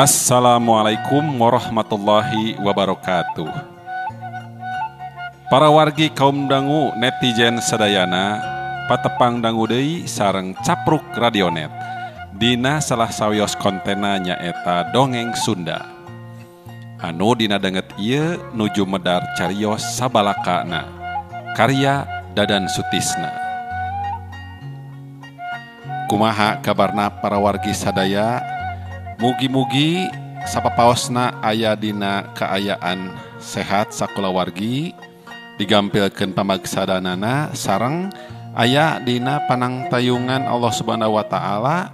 Assalamualaikum warahmatullahi wabarakatuh. Para wargi kaum dangu netizen sadayana patepang dangu deui sareng Capruk Radionet dina salah sawios kontena nyaeta Dongeng Sunda anu dina danget ieu nuju medar carios sabalakana karya Dadan Sutisna. Kumaha kabarna para wargi sadaya? Mugi-mugi sapapaosna aya dina kaayaan sehat sakulawargi digampilkeun pamagsadanana sareng aya dina panangtayungan Allah Subhanahu wa taala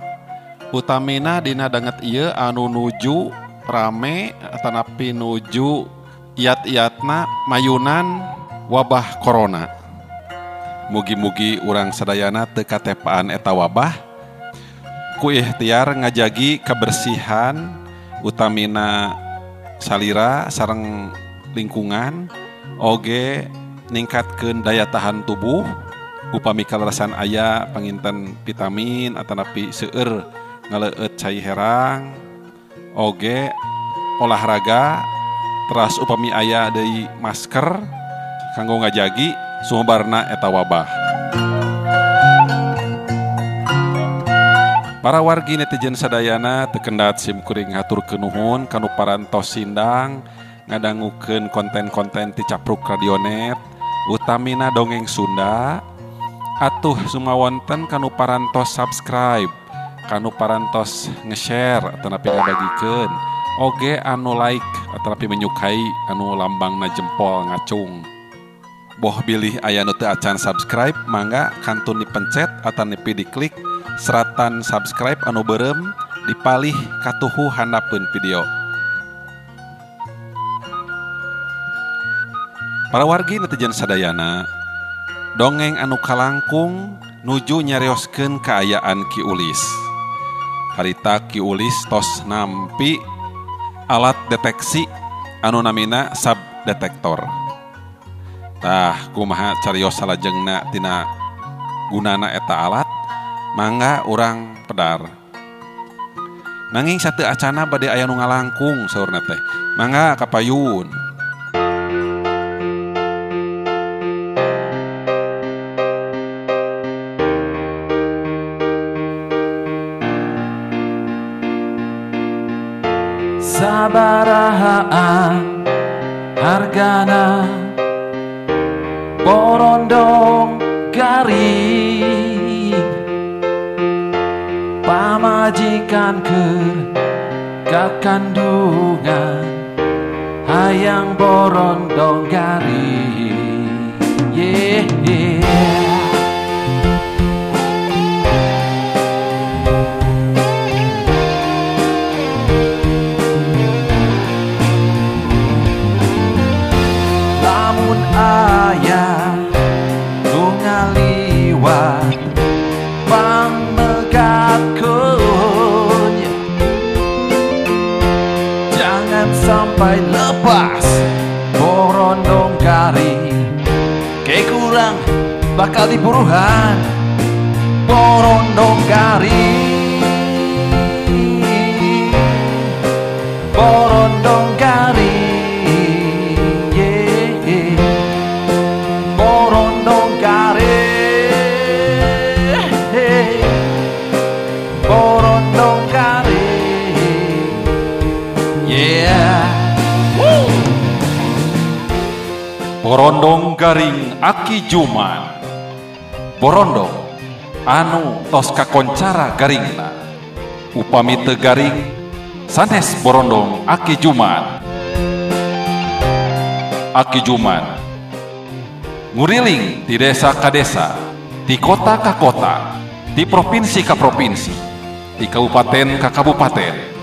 utamina dina danget ieu anu nuju rame atanapi nuju iat-iatna mayunan wabah corona. Mugi-mugi urang sadayana teu katepaan eta wabah ku ikhtiar ngajagi kebersihan utamina salira sareng lingkungan oge ningkatkeun daya tahan tubuh upami kalerasan aya panginten vitamin atanapi seueur ngaleueut cai herang oge olahraga teras upami aya deui masker kanggo ngajagi sumebarna eta wabah. Para wargi netizen sadayana tekendat simkuring haturkeun nuhun kanu parantos sindang ngadangukeun konten-konten ti Capruk Radionet utamina Dongeng Sunda. Atuh sumawonten kanu parantos subscribe, kanu parantos nge-share atanapi ngabagikeun, oge anu like atanapi menyukai anu lambangna jempol ngacung. Boh bilih aya nu teu acan subscribe mangga kantun dipencet atanapi diklik seratan subscribe anu beureum dipalih katuhu handapeun video. Para wargi netizen sadayana, dongeng anu kalangkung nuju nyarioskeun kaayaan Ki Ulis. Harita Ki Ulis tos nampi alat deteksi anu namina subdetektor. Tah kumaha carios salajengna tina gunana eta alat? Mangga urang pedar. Nanging sateu acana bade aya nu ngalangkung saurna teh. Mangga kapayun. Sabaraha hargana borondong garing pamajikan keur kakandungan hayang borondong garing lamun aya nu ngaliwat pangmegatkeun jangan sampai lepas borondong garing ke kurang bakal diburuhan borondong garing borondong garing borondong garing borondong garing Yeah. Borondong garing Aki Juman. Borondong anu tos kakoncara garingna. Upami teu garing sanes borondong Aki Juman. Aki Juman nguriling di desa ka desa, di kota ka kota, di provinsi ka provinsi, di kabupaten ka kabupaten.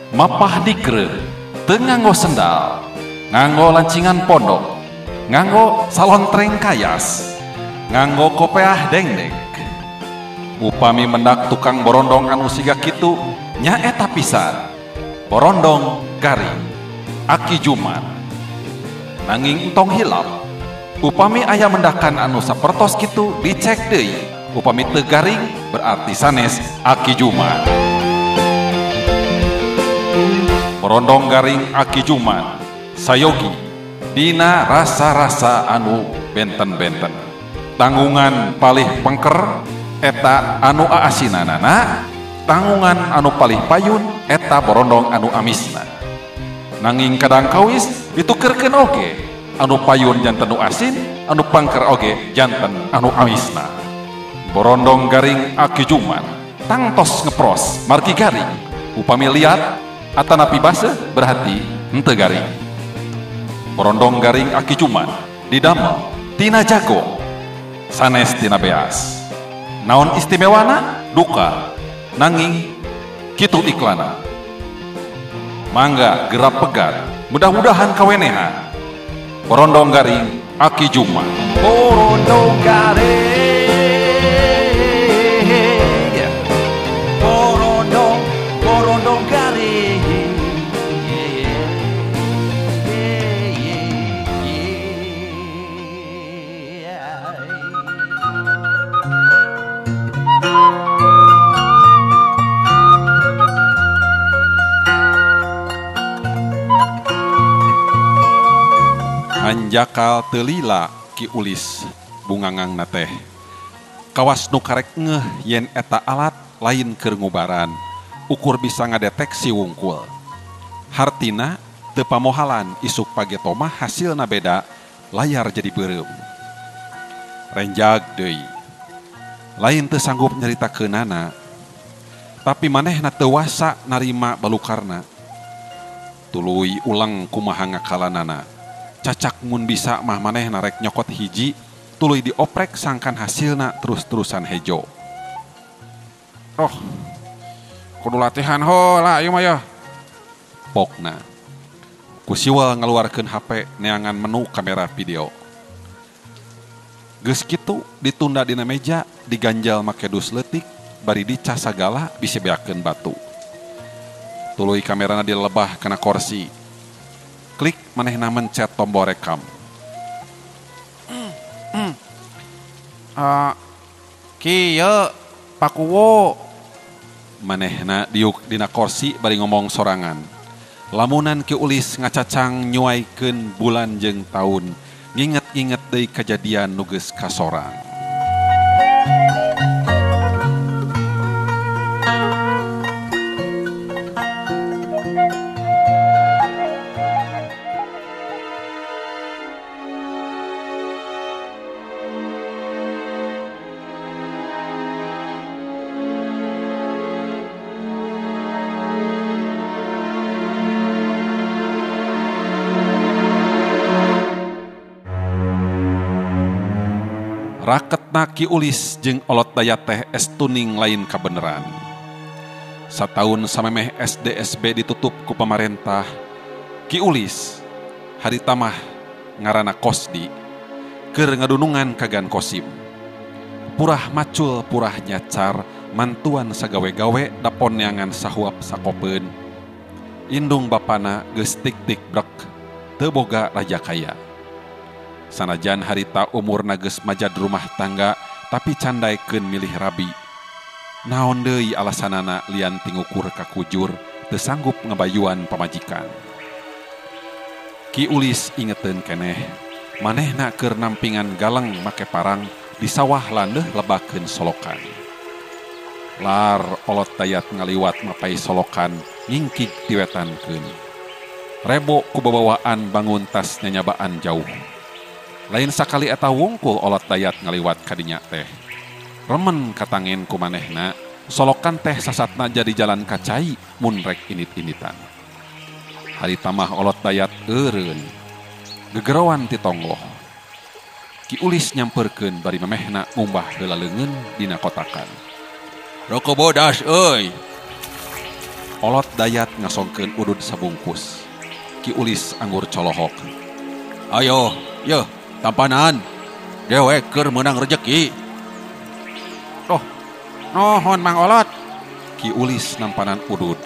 Mapah dikreh teu nganggo sendal, nganggo lancingan pondok, nganggo salontreng kayas, nganggo kopeah dengdek. Upami mendak tukang borondong anu siga kitu nyaeta pisan borondong garing Aki Juman. Nanging entong hilap, upami aya mendakan anu sapertos kitu dicek deui, upami teu garing berarti sanes Aki Juman. Borondong garing Aki Juman sayogi dina rasa-rasa anu benten-benten. Tanggungan palih pengker eta anu aasinanana, tanggungan anu palih payun eta borondong anu amisna. Nanging kadang kawis ditukerkeun oge, anu payun janten anu asin, anu pangker oge janten anu amisna. Borondong garing Aki Juman tangtos ngepros margi garing, upami liat atanapi baseuh berarti henteu garing. Borondong garing Aki Juman didamel tina jago sanes tina beas. Naon istimewana? Duka. Nanging kitu iklana. Mangga gerap pegat, mudah-mudahan kawenehan. Borondong garing Aki Juman. Borondong garing. Borondong garing. Anjakal telila Ki Ulis bungangang nateh. Kawas nu karek ngeh yen eta alat lain keur ngubaran, ukur bisa ngadeteksi wungkul. Hartina teu pamohalan isuk pageto mah hasilna beda, layar jadi beureum. Renjag deui. Lain teu sanggup nyaritakeunana, tapi manehna teu wasa narima balukarna. Tuluy ulang kumaha ngakalanana. Cacak mun bisa mah maneh narek nyokot hiji, tuluy dioprek sangkan hasilna terus-terusan hejo. Oh, kudu latihan heula ieu mah ya. Pokna. Ku siwal ngaluarkeun HP neangan menu kamera video. Geus kitu ditunda dina meja, diganjal make dus leutik, bari dicas sagala bisi beakeun batu. Tuluy kamerana dilebah kana kursi. Klik manehna mencet tombol rekam. Kieu pakuwo. Manehna diuk dina kursi bari ngomong sorangan. Lamunan Ki Ulis ngacacang nyuaikeun bulan jeung taun, nginget-nginget deui kejadian nu geus kasorang. Raketna Ki Ulis jeung olot daya teh es tuning lain kabeneran. Sataun samemeh SDSB ditutup ku pamarentah, Ki Ulis harita mah ngaranna Kosdi keur ngadunungan kagan Kosim. Purah macul purah nyacar mantuan sagawe-gawe dapon neangan sahuap sakopeun. Indung bapana geus tik-tik brek teu boga raja kaya. Sanajan harita umurna geus majad rumah tangga, tapi candaikeun milih rabi. Naon deui alasanana lian tingukur kakujur, teu sanggup ngabayuan pamajikan. Ki Ulis ingeteun keneh, manehna keur nampingan galeng make parang di sawah landeuh lebakeun solokan. Lar olot dayat ngaliwat mapai solokan, ngingkig tiwetankeun. Rebo ku babawaan bangun tas nyanyabaan jauh. Lain sakali eta wungkul olot dayat ngaliwat kadinya teh. Remen katangen ku manehna, solokan teh sasatna jadi jalan kacai mun rek init-initan. Hari tamah olot dayat eureun. Gegerowan ti tonggoh. Ki Ulis nyamperkeun bari memehna ngumbah heula leungeun dina kotakan. Roko bodas euy. Olot dayat ngasongkeun udud sabungkus. Ki Ulis anggur colohok. Ayo, yeuh, tampanan. Dewek keur meunang rejeki. Toh, nohon Mang Olot. Ki Ulis nampanan udud.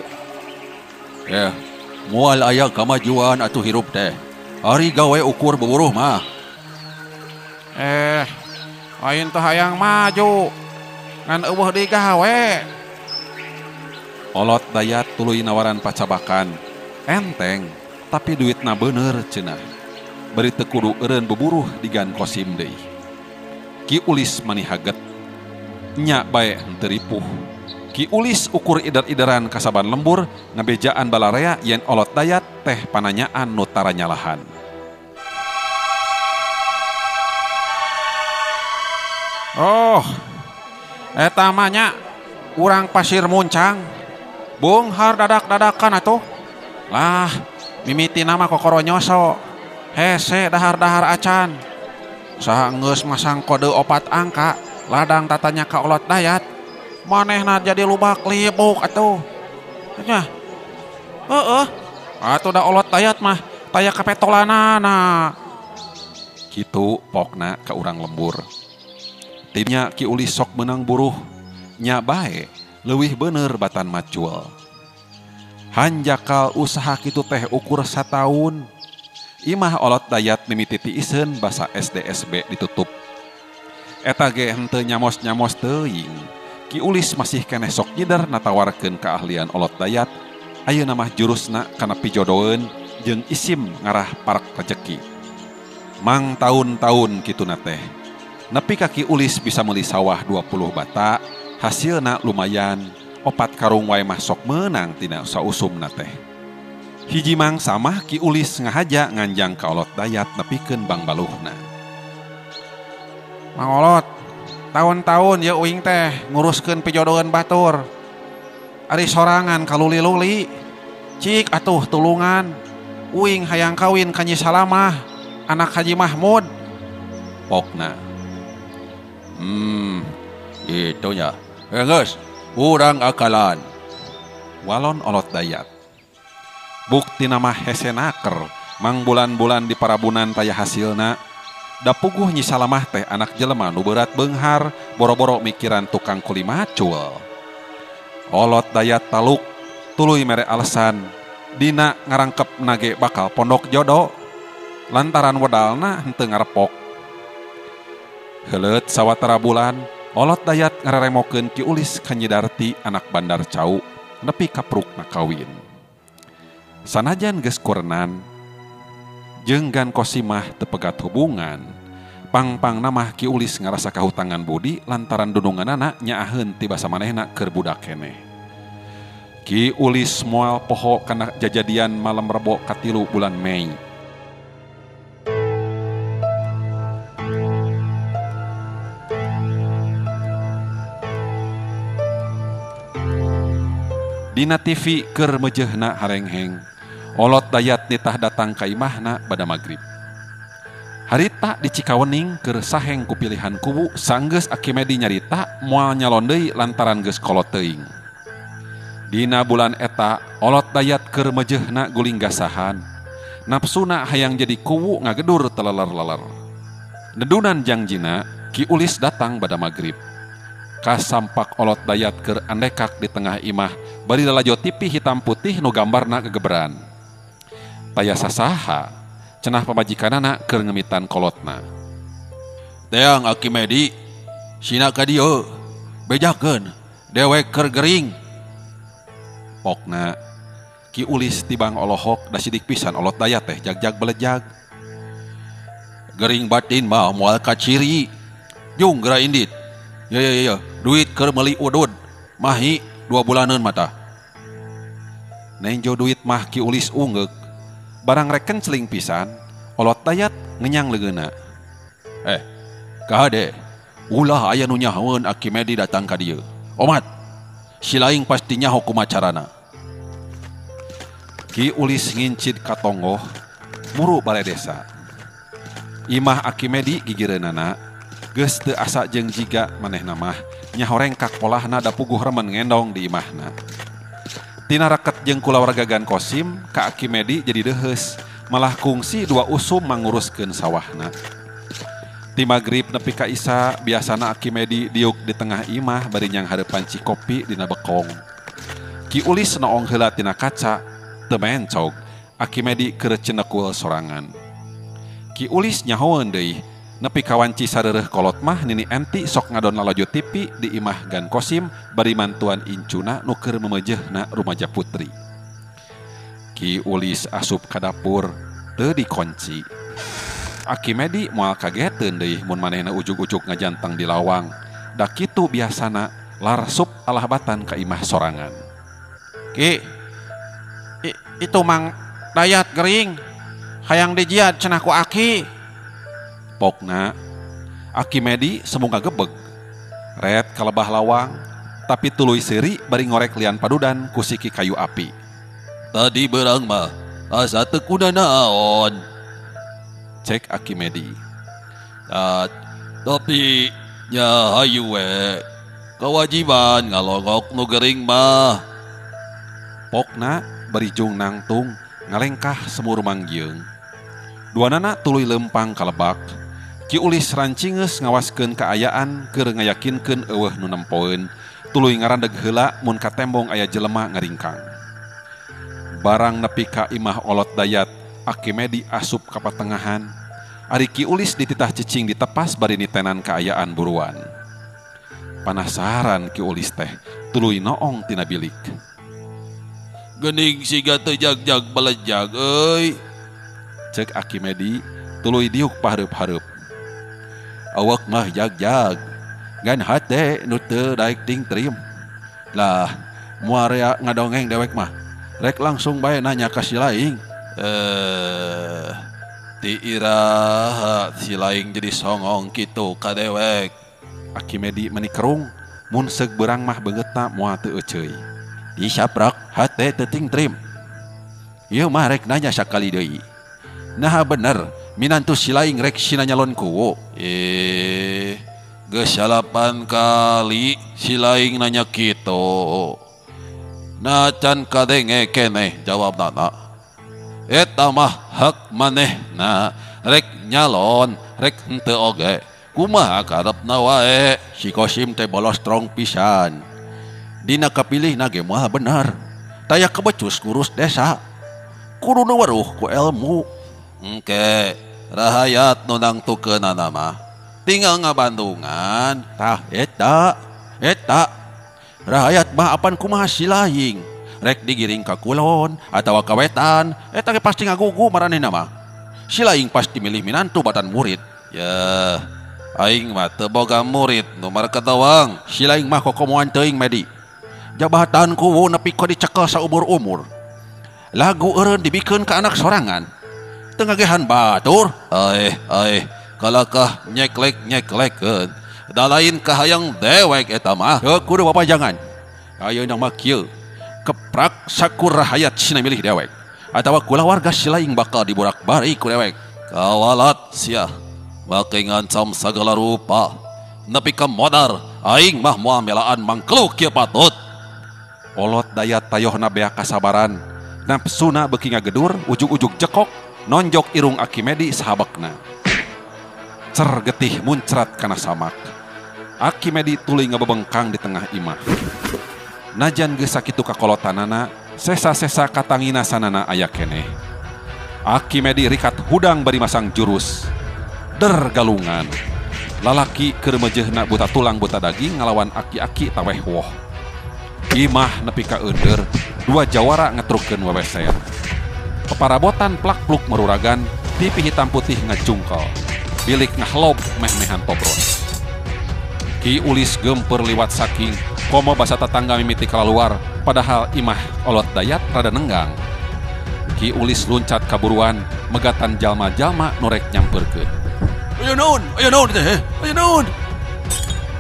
Moal aya kamajuan atuh hirup teh. Ari gawe ukur beburuh mah. Ayeun teh hayang maju. Ngan eueuh digawe. Olot dayat tuluy nawaran pacabakan. Enteng, tapi duitna bener cenah. Bari teu kudu eureun beburuh digan kosim deui. Ki Ulis manihaget. Nya bae henteu ripuh. Ki Ulis ukur idar-idaran kasaban lembur ngabejaan balarea yen olot dayat teh pananyaan nu tara nyalahan. Oh, eta mah nya urang pasir muncang. Beunghar dadak-dadakan atuh. Lah, mimiti nama kokoro nyoso. Hese dahar-dahar acan. Saha geus masang kode 4 angka, ladang tatanya ka olot dayat. Manehna jadi lubak libuk atuh. Nya. Atuh da olot dayat mah taya kapetolanana. Kitu pokna ka urang lembur. Timnya Ki Ulis sok menang buruh. Nya bae leuwih bener batan macul. Hanjakal usaha kitu teh ukur 1 tahun. Imah olot dayat mimiti tiisen basa SDSB ditutup. Eta ge henteu nyamos-nyamos teuing. Ki Ulis masih keneh sok nyidar natawarkeun keahlian olot dayat. Ayeuna mah jurusna kana pijodoeun jeung isim ngarah parak rejeki. Mang tahun-tahun kituna teh. Nepi ka Ki Ulis bisa meuli sawah 20 bata, hasilna lumayan. 4 karung wae mah sok meunang tina sausumna teh. Hiji mangsa mah Ki Ulis ngahaja nganjang ka olot dayat nepikeun bang baluhna. Mang Olot, tahun-tahun ya uing teh nguruskeun pijodoeun batur. Ari sorangan kaluli-luli. Cik atuh tulungan. Uing hayang kawin ka Nyi Salamah, anak Haji Mahmud. Pokna. Itu nya. Geus, urang akalan. Walon olot dayat. Bukti nama hese naker, mang bulan-bulan di parabunan taya hasilna. Da puguh Nyi Salamah teh anak jelema nu berat beunghar, boro-boro mikiran tukang kuli macul. Olot dayat taluk, tuluy mere alesan, dina ngarangkep nage bakal pondok jodoh, lantaran wedalna henteu ngarepok. Heuleut sawatara bulan, olot dayat ngararemokeun Ki Ulis ka Nyi Darti anak Bandar Cau, nepi ka prukna kawin. Sanajan geus kurenan, jeung gan kosimah teu pegat hubungan, pang-pang namah Ki Ulis ngarasa kahutangan budi lantaran dununganana nyaaheun ti basa manehna keur budak keneh. Ki Ulis moal poho kana jajadian malam Rebo katilu bulan Mei. Dina TV keur meujeuhna harengheng. Olot dayat nitah datang ka imahna pada magrib. Harita di Cikawening keur saheng ku pilihan kubu sanggeus Akimedi nyarita moal nyalon deui lantaran geus kolot teuing. Dina bulan eta olot dayat keur meujeuhna guling gasahan. Nafsuna hayang jadi kubu ngagedur teleler-leler. Nedunan jangjina Ki Ulis datang pada magrib. Kasampak olot dayat keur andekak di tengah imah bari lalajo TV hitam putih nu gambarna gegeberan. Taya sasaha, cenah pamajikanana keur ngemitan kolotna. Teang Akimedi, sina ka dieu, bejakeun, dewek keur gering. Pokna, Ki Ulis tibang olohok da sidik pisan olot dayat teh jag-jag belejag. Gering batin mah moal ka ciri. Jung geura indit. Ya, duit keur meuli udud. Mahi 2 bulaneun mata. nenjo duit mah Ki Ulis ungeuk. Barang reken celing pisan, olot dayat ngenyang legeuna. Kade, ulah aya nu nyahoeun Aki Medi datang ka dieu. Omat, si laing pastinya hukum acarana. Ki Ulis ngincid ka tonggoh, muru balai desa. Imah Aki Medi gigireunana, geus teu asa jeung jiga manehna mah nyahoreng ka kolahna da puguh remen ngendong di imahna. Tina raket jeung kulawarga Gan Kosim ka Aki Medi jadi deheus, malah kungsi dua usum manguruskeun sawahna. Ti magrib nepi ka Isya biasana Aki Medi diuk di tengah imah bari nyang hareupan cikopi dina bekong. Ki Ulis noong heula tina kaca, teu mencog Aki Medi keur cenekul sorangan. Ki Ulis nyahoeun deui, nepi ka wanci sareureuk kolot mah nini enti sok ngadon lalojo tipi di imah Gan Kosim bari mantuan incuna nu keur memejehna rumaja putri. Ki Ulis asup ka dapur teu dikunci. Aki Medi moal kageteun deui mun manehna ujug-ujug ngajantang di lawang. Da kitu biasana larsup alahbatan ka imah sorangan. Ki, itu mang dayat gering, hayang dijiat cenah ku Aki. Pokna, Aki Medi semoga gebeg. Red kalebah lawang, tapi tuluy seuri bari ngorek lian padudan ku siki kayu api. Tadi berang mah, asa teu kuda naon. Cek Aki Medi. Tapi nya hayu we, kewajiban ngalongok nu gering mah. Pokna berijung nangtung ngalengkah semur manggieung. Duanana tuluy lempang kalebak. Ki Ulis rancingeus ngawaskeun kaayaan keur ngayakinkeun eueuh nu nempoeun, tuluy ngarandeg heula mun ka tembong aya jelema ngaringkang. Barang nepi ka imah olot dayat, Aki Medi asup ka patengahan. Ari Ki Ulis dititah cicing ditepas bari nitenan kaayaan buruan. Panasaran Ki Ulis teh, tuluy noong tina bilik. Geuning siga teu jag-jag balejag euy. Cek Aki Medi, tuluy diuk pahareup-hareup. Awak mah jag-jag, ngan hate nu teu daek ting trim. Lah, moal rea ngadongeng dewek mah, rek langsung bae nanya ka si laing. Ti iraha si laing jadi songong kitu ka dewek. Aki Medi menikerung, mun seug beurang mah beungeutna moal teu euceuy. Disaprak hate teu ting trim. Ieu mah rek nanya sakali deui. Nah bener, minantu si laing rek sina nyalon kuwo. Geus 8 kali si laing nanya kitu. Nacan kadenge keneh jawabna. Eta mah hak manehna, rek nyalon, rek henteu oge. Kumaha karepna wae, si Kosim teh bolos strong pisan. Dina kapilihna ge moal bener. Taya kebecus ngurus desa. Kudu nu weruh ku ilmu. Engke, rahayat nu nangtukeunana mah tinggal ngabandungan. Tah eta. Rahayat mah apan kumaha si laing. Rek digiring ka kulon atawa ka wetan, eta ge pasti ngagugu maranehna mah. Si laing pasti milih minantu batan murid. Ya, aing mah teu boga murid nu mareket doang. Si laing mah kokomoan teuing Medi. Jabatan kuwu nepi ka dicekel saumur-umur. Lagu eureun dibikeun ka anak sorangan. Teu ngagehan batur. Kalakah nyeklek-nyeklekeun. Da lain ka hayang dewek eta mah. Kudu papajangan. Ayeuna mah kieu. Keprak sakur rahayat sina milih dewek. Atawa kulawarga si laing bakal diborak-bari ku dewek. Kawalat sia. Make ngancam sagala rupa. Nepi ka modar, aing mah moal melaan mangkeluk kieu patut. Olot dayat tayohna bea kasabaran. Napsuna beuki ngagedur, ujug-ujug jekok, nonjok irung Aki Medi sahabakna. Cer getih muncrat kana samak. Aki Medi tuluy ngabebengkang di tengah imah. Najan geus sakitu kakolotanana, sesa-sesa katangina sanana aya keneh. Aki Medi rikat hudang bari masang jurus. Der galungan. Lalaki keur mejehna buta tulang buta daging ngalawan aki-aki taweh woh. Imah nepi ka eunder, dua jawara ngetrukkeun weweser. Peparabotan plak-pluk meruragan, pipi hitam putih ngajungkel. Bilik ngahlob meh-mehan tobros. Ki Ulis gempeur liwat saking, Komo basa tetangga mimiti kalaluar, padahal imah olot dayat rada nenggang. Ki Ulis luncat kaburuan, megatan jalma-jalma norek nyamperkeun. Ayo naon teh, ayo naon.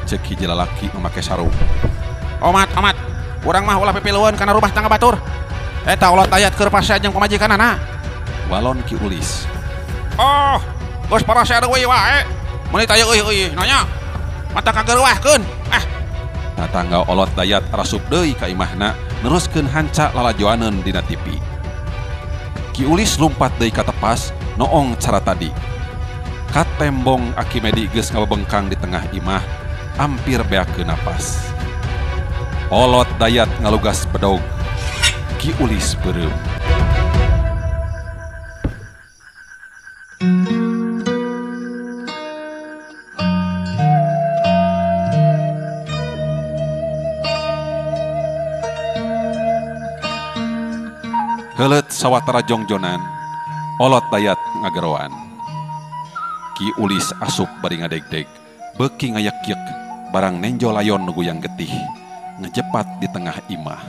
Cek hiji lalaki memakai sarung. Omat, urang mah ulah pipiluan kana rumah tangga batur. Eta olot dayat keur pasea jeung pamajikanana. Walon Ki Ulis. Oh, geus parasea deui wae. Meuni taya euy nanya. Mata kagerwahkeun. Tangga olot dayat rasup deui ka imahna, neruskeun hanca lalajoaneun dina TV. Ki Ulis lumpat deui ka tepas, noong cara tadi. Katembong Akimedi geus ngabengkang di tengah imah, hampir beakeun napas. Olot dayat ngalugas bedog. Ki Ulis beureum. Heuleut sawatara jongjonan, olot dayat ngageroan. Ki Ulis asup bari ngadeg-deg, beuki ngayak-yak barang nenjo layon nuguyang getih, ngejepat di tengah imah.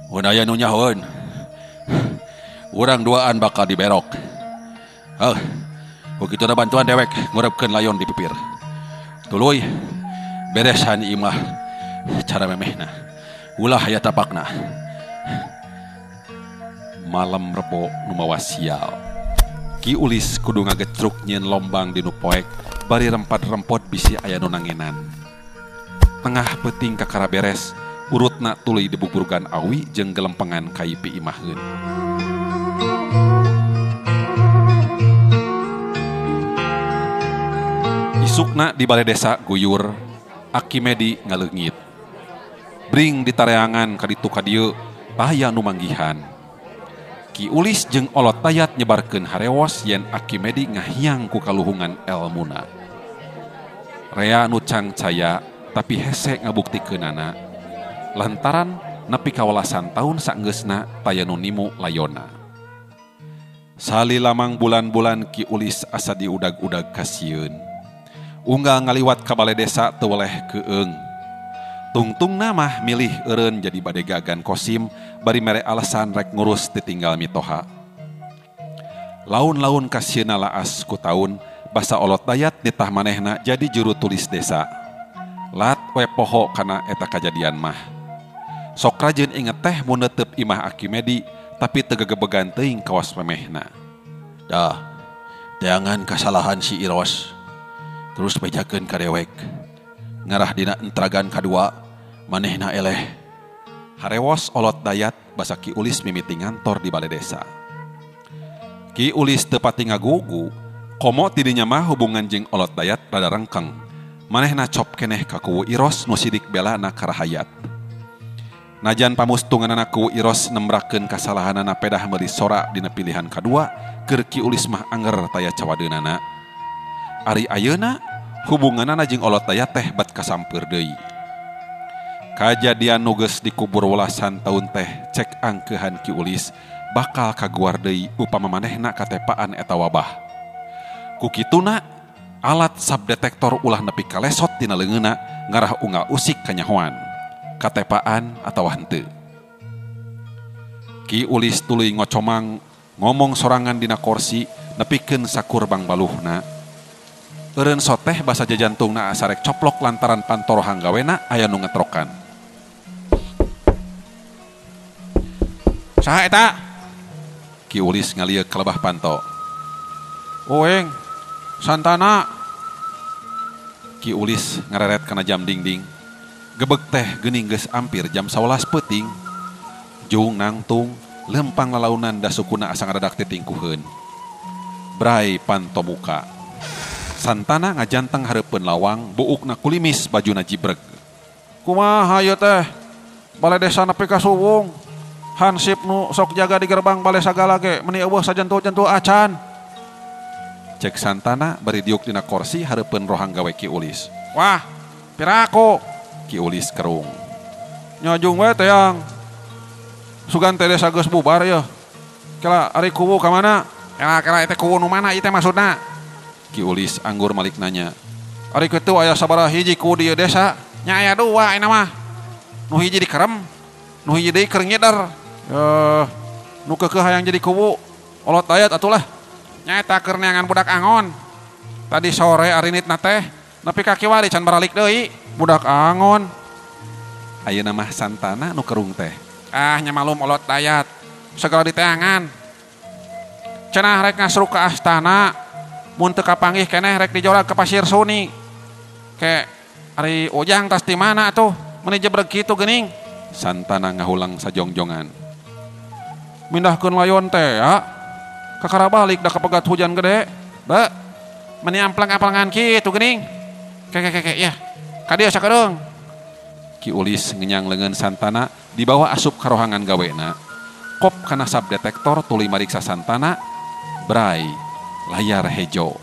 Mun aya nu nyahoeun, urang duaan bakal diberok. Begituna bantuan dewek ngurepkeun layon di pipir. Tuluy beresan imah cara memehna. Ulah aya tapakna. Malam Rebo nu mawa sial. Ki Ulis kudu ngagecruk nyieun lombang di nu poek, bari rempat-rempot bisi aya nu nangenan. Tengah peuting kakara beres, urutna tuluy dibuburgan awi jeung gelempengan ka ipi imaheun. Isukna di balai desa guyur, Akimedi ngaleungit. Bring di tareangan kaditu kadieu, taya nu manggihan. Ki Ulis jeung olot dayat nyebarkeun harewas yen Akimedi ngahiang ku kaluhungan elmuna. Rea nu can caya tapi hese ngabuktikeunana. Lantaran nepi ka 18 taun saenggeusna taya nu nimu layona. Sali lamang bulan-bulan Ki Ulis asa diudag-udag ka sieun. Unggal ngaliwat ka balai desa teu weleh keueung. Tungtungna mah milih eureun jadi bade gagan kosim bari mere alasan rek ngurus ditinggal mitoha. Laun-laun kasieuna laas ku taun, basa olot dayat nitah manehna jadi juru tulis desa. Lat we poho kana eta kajadian mah. Sok rajin inget teh mun neuteup imah Akimedi tapi teu gegebegan teuing kawas memehna. Dah, jangan kesalahan si Iros. Terus bejakeun ka dewek. Ngarah dina entragan kadua, manehna eleh. Harewos olot dayat basa Ki Ulis mimiti ngantor di balai desa. Ki Ulis teu pati ngagugu, komo tidinya mah hubungan jeung olot dayat rada rengkeng. Manehna cop keneh ka kuwu Iros nu sidik belana ka rahayat. Najan pamustunganana kuwu Iros nembrakeun kasalahanana pedah meuli sora dina pilihan kadua, keur Ki Ulis mah anger taya cawadeunana. Ari ayeuna hubunganana jeung olot dayat teh bat kasampeur deui. Kajadian nu geus dikubur welasan taun teh cek angkeuhan Ki Ulis bakal kaguar deui upama manehna katepaan eta wabah. Ku kituna alat subdetektor ulah nepi kalesot tina leungeunna ngarah unggal usik kanyahoan, katepaan atawa henteu. Ki Ulis tuluy ngocomang ngomong sorangan dina kursi nepikeun sakur bang baluhna. Eureun soteh basa jajantungna asa rek coplok lantaran pantorohan gawena aya nu ngetrokan. Saha eta? Ki Ulis ngalieu ka lebah panto. Uing, Santana. Ki Ulis ngareret kana jam dingding. Gebeg teh geuning geus ampir jam 11 peuting. Jung nangtung lempang lalaunan da sukuna asa ngaradak titingkuheun. Brai panto muka. Santana ngajanteng hareupeun lawang, buukna kulimis bajuna jibreg. Kumaha ieu teh? Balai desa nepi ka suwung. Hansip nu sok jaga di gerbang balai sagala ge meuni eueuh sajentuh-jentuh acan. Cek Santana bari diuk dina kursi hareupeun rohang gawe Ki Ulis. Wah, piraku. Ki Ulis kerung. Nyajung we teang. Sugan teh desa geus bubar ya. Kela ari kuwu ka mana? Kela eta kuwu nu mana ieu teh maksudna? Ki Ulis anggur malik nanya. Ari kitu aya sabaraha hiji ku dieu desa? Nya aya 2 ayeuna mah. Nu hiji di Kerem, nu hiji deui keur ngidar. Nu keukeuh hayang jadi kubu olot dayat atulah. Nya eta keur neangan budak angon. Tadi sore arinitna teh nepi ka kiwari can baralik deui budak angon. Ayeuna mah Santana nu kerung teh. Ah nya malum olot dayat. Segala diteangan. Cenah rek ngasruk ka astana. Mun teu kapanggih keneh rek dijorag ke Pasir Suni. Ke ari Ujang tas di mana atuh? Mun jebreg kitu geuning. Santana ngahulang sajongjongan. Mindahkeun layon teh ya. Kakara balik da kapegat hujan gede. Da. Meni amplang-amplangan kitu geuning. Ke ya. Ka dieu sakedeung. Ki Ulis ngenyang leungeun Santana dibawa asup ka rohangan gawena. Kop kana sab detektor tuluy mariksa Santana. Bray layar hejo.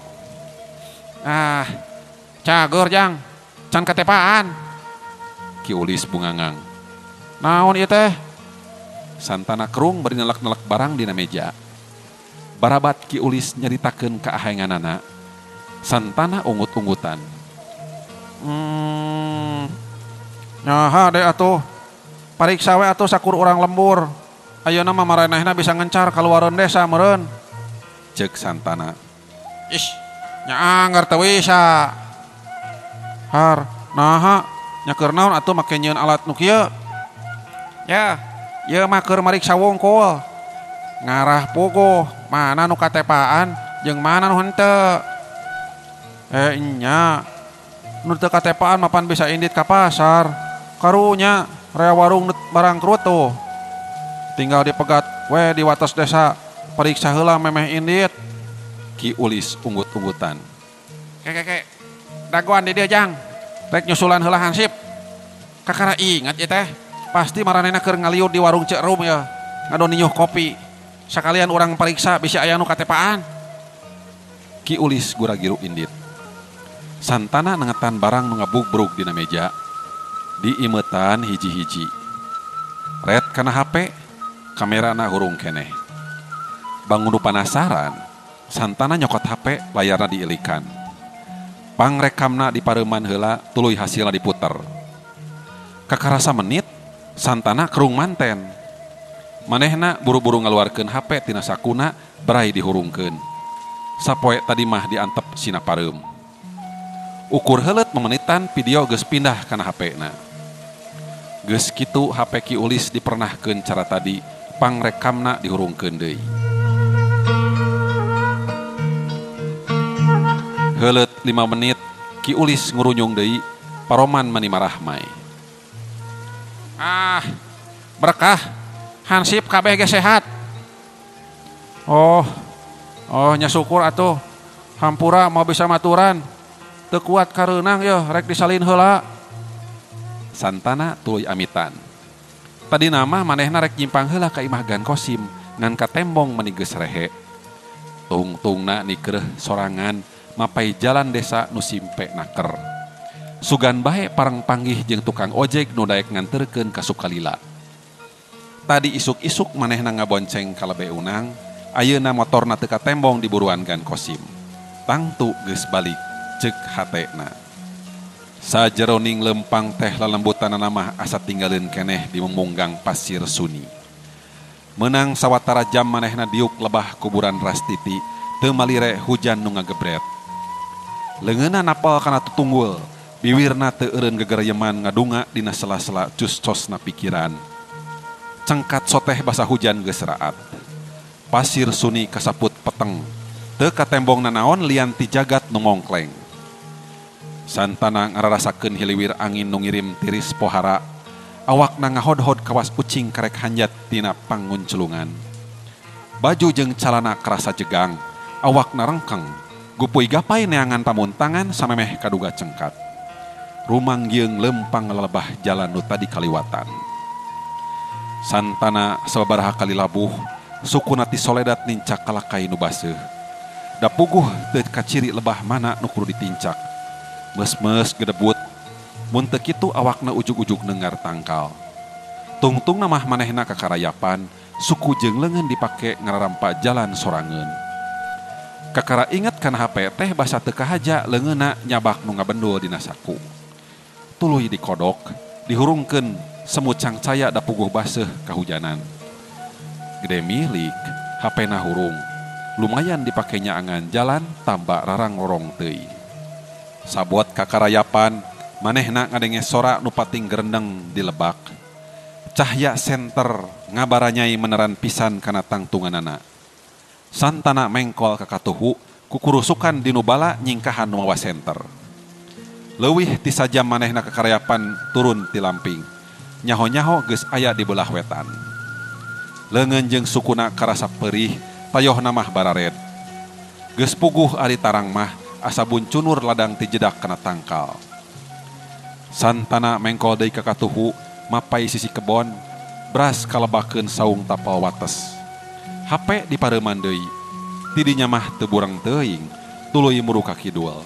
Ah, cager Jang. Can katepaan. Ki Ulis bungangang. Naon ieu teh? Santana kerung bari nelek-nelek barang dina meja. Barabat Ki Ulis nyaritakeun ka ahenganana. Santana ungut-ungutan. Nyaha deh atuh. Pariksa we atuh sakur urang lembur. Ayeuna mah maranehna bisa ngencar kaluareun desa meureun. Cek Santana. Ish, nya anggar teu bisa. Har, naha, nya keur naon atuh make nyieun alat nu kieu? Ya, ieu mah keur mariksa wungkul. Ngarah puguh, mana nu katepaan jeung mana nu henteu. Nya, nu teu katepaan mapan bisa indit ka pasar. Karunya rea warung barang krutu. Tinggal dipegat we di wates desa. Periksa heula memeh indit. Ki Ulis unggut-unggutan. Kek. Dagoan di dieu Jang. Rek nyusulan heula hansip. Kakara ingat ieu teh. Pasti maranehna keur ngaliur di warung Cek Rum ya. Ngadon nyuh kopi. Sakalian urang pariksa bisi aya nu katepaan. Ki Ulis gura-giru indit. Santana nengetan barang nu ngabugrug dina meja. Diimetan hiji-hiji. Red kana HP, kamerana hurung keneh. Bangun panasaran, Santana nyokot HP, layarna diilikan. Pangrekamna dipareuman heula, tuluy hasilna diputer. Kakarasa menit, Santana kerung manten. Manehna buru-buru ngaluarkeun HP tina sakuna, berai dihurungkeun. Sapoe tadi mah diantep sina pareum. Ukur heuleut memenitan video geus pindah kana HP-na. Geus kitu HP Ki Ulis dipernahkeun cara tadi, pangrekamna dihurungkeun deui. Heuleut 5 menit, Ki Ulis ngurunyung deui, paroman mani marahmai. Ah, berkah. Hansip kabeh ge sehat. Oh, nya syukur atuh. Hampura mau bisa maturan. Teu kuat kareunang yeuh rek disalin heula. Santana tuluy amitan. Tadi nama manehna rek nyimpang heula ka imah Gan Kosim ngan ka tembong meni geus rehe. Tung-tungna nikreuh sorangan mapai jalan desa nu simpe naker. Sugan bae parang panggih jeung tukang ojek nu daek nganterkeun ka Sukalila. Tadi isuk-isuk manehna ngabonceng kalebe unang, ayeuna motorna teu ka tembong di buruan Gan Kosim. Tangtu geus balik ceuk hatena. Sajeroning lempang teh lalembutanana mah asa tinggalin keneh di memunggang Pasir Suni. Menang sawatara jam manehna diuk lebah kuburan Rastiti, teu malire hujan nu ngagebret. Leungeunna napal kana tutunggul, biwirna teu eureun gegereyeman ngadunga dina sela-sela cus-cosna pikiran. Cengkat soteh basa hujan geus raat. Pasir Suni kasaput peteng, teu katembongna naon lian ti jagat nu ngongkleng. Santana ngararasakeun hiliwir angin nu ngirim tiris pohara, awakna ngahodhod kawas ucing karek hanjat tina pangunculungan. Baju jeung calana kerasa jegang, awakna rengkeng, gupuy gapai neangan pamuntangan samemeh kaduga cengkat. Rumanggeung lempang lebah jalan nu tadi kaliwatan. Santana sababaraha kali labuh, sukuna ti Soledat nincak kalakai nu baseuh. Da puguh teu kaciri lebah mana nu kudu ditincak. Mes-mes gedebut, mun teu kitu awakna ujug-ujug nengar tangkal. Tungtungna mah manehna kakarayapan, suku jeung leungeun dipake ngararampa jalan sorangeun. Kakara inget kana HP teh basa teu kahaja leungeunna nyabak nu ngabendul dina saku. Tuluy dikodok, dihurungkeun semut cangcaya da puguh baseuh kahujanan. Gede milik, HP-na hurung. Lumayan dipake nyaangan jalan tambah rarang lorong teuing. Sabot kakarayapan, manehna ngadenge sora nu pating gerendeng di lebak. Cahya senter ngabaranyai meneran pisan kana tangtunganana. Santana mengkol kakatuhu kukurusukan dinu bala nyingkahan nu mawa senter. Leuwih ti sajam manehna kakarayapan turun ti lamping. Nyaho-nyaho geus aya di belah wetan. Leungeun jeung sukuna karasa perih, tayohna mah barared. Geus puguh ari tarang mah asa buncunur ladang ti jedak kana tangkal. Santana mengkol deui kakatuhu mapai sisi kebon, beras kalebakeun saung tapal wates. HP dipareuman deui. Ti dinya mah teu burang teuing, tuluy muru ka kidul.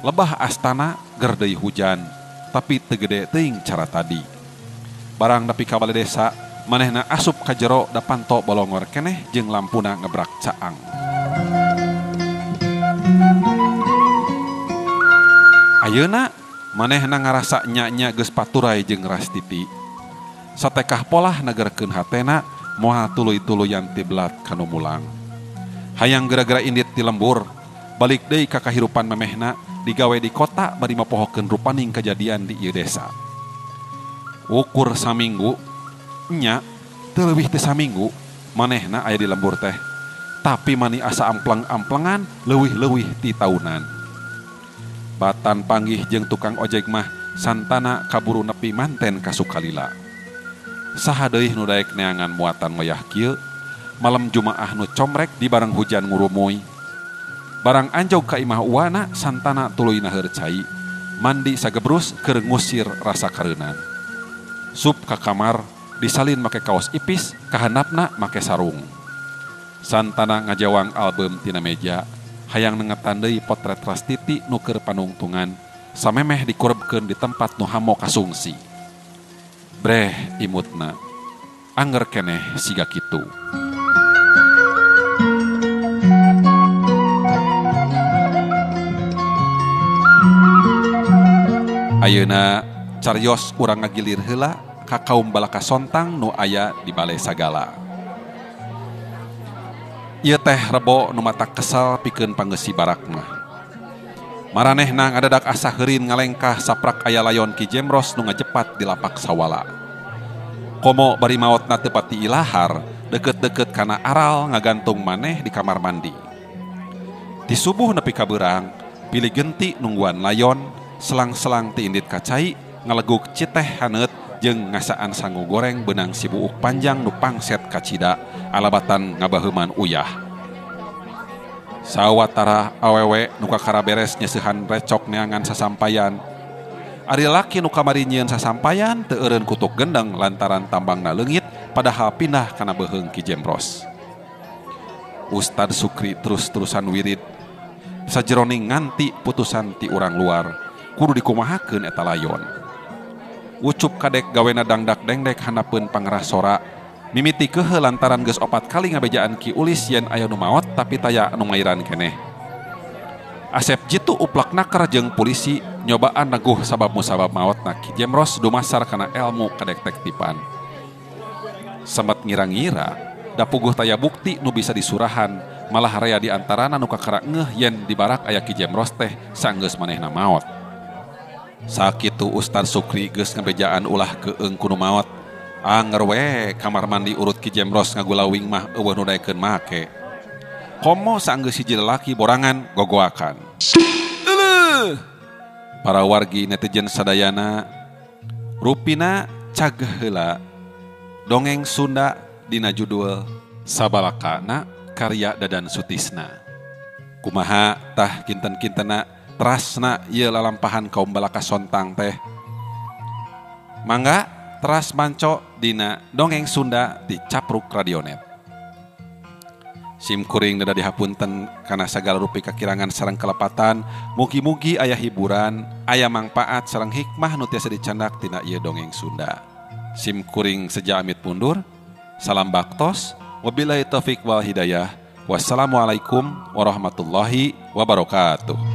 Lebah astana ger deui hujan, tapi teu gede teuing cara tadi. Barang nepi ka balai desa, manehna asup ka jero da panto bolongor keneh jeung lampuna ngebrak caang. Ayeuna manehna ngarasa nya-nya geus paturai jeung Rastiti. Satekah polah nagerkeun hatena moal tuluy-tuluyan ti belat kanu mulang. Hayang gara-gara indit ti lembur, balik deui ka kahirupan memehna digawe di kota bari mapohokeun rupaning kejadian di ieu desa. Ukur saminggu, nya teu leuwih ti saminggu manehna aya di lembur teh. Tapi mani asa ampleng-amplengan leuwih-leuwih ti taunan. Batan panggih jeung tukang ojek mah santana kaburu nepi manten ka Sukalila. Saha deui nu daek neangan muatan wayah kieu, malam Jumaah nu comrek di bareng hujan ngurumuy. Barang anjog ka imah uwana santana tuluy naheur cai, mandi sagebrus keur ngusir rasa kareunan. Sup ka kamar, disalin make kaos ipis, kahandapna make sarung. Santana ngajawang album tina meja, hayang nengetan deui potret Rastiti nu keur panungtungan, samemeh dikurebkeun di tempat nu hamo kasungsi. Breh imutna, anger keneh siga kitu. Ayeuna carios urang ngagilir heula ka kaum balaka sontang nu aya di Balai Sagala. Ieu teh rebo nu matak kesal pikeun panggeusi barak mah. Maranehna ngadadak asa heurin ngalengkah saprak aya layon Ki Jemros nu ngajepat di lapak sawala. Komo bari maotna teu pati ilahar, deukeut-deukeut kana aral ngagantung maneh di kamar mandi. Ti subuh nepi ka beurang, pilih genti nungguan layon, selang-selang ti indit kacai, ngaleguk citeh haneut jeung ngasaan sangu goreng benang si buuk panjang nu pangset kacida, alabatan ngabaheuman uyah. Sawatara awewe nu kakara beres nyeusehan recok neangan sasampayan. Ari laki nu kamari nyieun sasampayan teu eureun kutuk gendeng lantaran tambangna leungit padahal pindah kana beuheung Ki Jemros. Ustad Sukri terus-terusan wirid. Sajeroning nganti putusan ti urang luar, kudu dikumahakeun eta layon. Ucup kadek gawena dangdak dengdek handapeun pangrah sora. Mimiti keuheu lantaran geus 4 kali ngabejaan Ki Ulis yen aya nu maot tapi taya nu ngairan keneh. Asep jitu uplak nakar jeung polisi nyobaan naguh sabab musabab maotna Ki Jemros dumasar kana elmu kadektektipan. Sempat ngira-ngira da puguh taya bukti nu bisa disurahan, malah raya di antarana nu kakara ngeuh yen di barak aya Ki Jemros teh sanggeus manehna maot. Sakitu Ustad Sukri geus ngabejaan ulah keung kudu maot. Anger we kamar mandi urut Ki Jemros ngagulawing mah eueuh nu daekeun make. Komo saanggeus hiji lalaki borangan gogoakan. Para wargi netizen sadayana rupina cageh heula dongeng Sunda dina judul Sabalakana karya Dadan Sutisna. Kumaha tah kinten-kintena terasna ieu lalampahan kaum balaka sontang teh. Mangga teras manco dina dongeng Sunda di Capruk Radionet. Sim kuring dada dihapunten kana sagala rupi kakirangan sareng kelepatan, mugi-mugi aya hiburan, aya mangpaat sareng hikmah nu tiasa dicandak tina ieu dongeng Sunda. Sim kuring seja amit mundur. Salam baktos, wabillahi taufik wal hidayah. Wassalamualaikum warahmatullahi wabarakatuh.